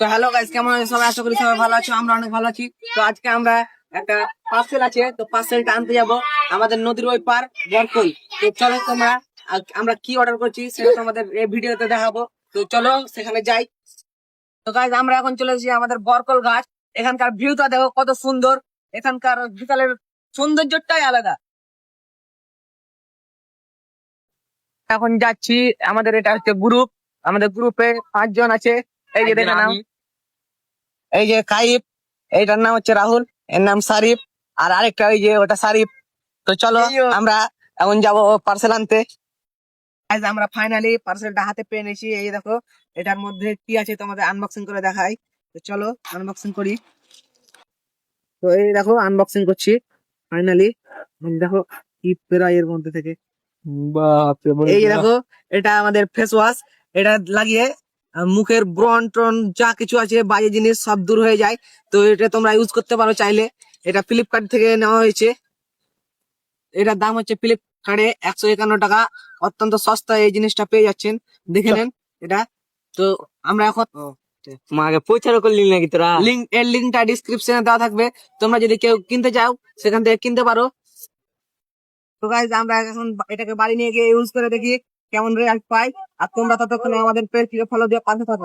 তো hello guys, কেমন আছো সবাই? আশা করি সবাই ভালো আছো, আমরা অনেক ভালো আছি। তো আজকে আমরা একটা পার্সেল আছে, তো পার্সেলটা আনতে যাব আমাদের নদীর ওই পার বরকল। তো চলো তোমরা আমরা কি অর্ডার করছি সেটা তোমাদের এই ভিডিওতে দেখাবো। তো চলো সেখানে যাই। তো গাইস, আমরা এখন চলে এসেছি আমাদের বরকল ঘাট। এখানকার ভিউটা দেখো কত সুন্দর, এখানকার বিকালের সৌন্দর্যটাই আলাদা। এখন যাচ্ছি, আমাদের এটা হচ্ছে গ্রুপ, আমাদের গ্রুপে 5 জন আছে। এই যে দেখে নাও, এই যে কাইব, এইটার নাম হচ্ছে রাহুল, এর নাম সারিফ, আর আরেকটা ওই যে ওটা সারিফ। তো চলো আমরা এখন যাব পার্সেল আনতে। আজ আমরা ফাইনালি পার্সেলটা হাতে পেয়ে নিয়েছি। এই দেখো এটার মধ্যে কি আছে তোমাদের আনবক্সিং করে দেখাই। তো চলো আনবক্সিং করি। তো এই দেখো আনবক্সিং করছি ফাইনালি। দেখো কি বেরোয় এর মধ্যে থেকে। এই দেখো, এটা আমাদের ফেস ওয়াশ। এটা লাগিয়ে মুখের ব্রণ ট্রন যা কিছু আছে বাজে জিনিস সব দূর হয়ে যায়। তো এটা তোমরা ইউজ করতে পারো চাইলে। এটা ফ্লিপকার্ট থেকে নেওয়া হয়েছে। এটার দাম হচ্ছে ফ্লিপকার্টে 151 টাকা। অত্যন্ত সস্তা এই জিনিসটা পেয়ে যাচ্ছেন, দেখে নেন এটা। তো আমরা এখন মাকে প্রচারও করলি নাকি তোরা? এর লিঙ্কটা ডিসক্রিপশনে দেওয়া থাকবে, তোমরা যদি কেউ কিনতে চাও সেখান থেকে কিনতে পারো। তো গাইজ আমরা এখন এটাকে বাড়ি নিয়ে গিয়ে ইউজ করে দেখি কেমন রেজাল্ট পাই। আর তোমরা ততক্ষণে আমাদের পেজ ফলো দিয়ে পাশে থাকো।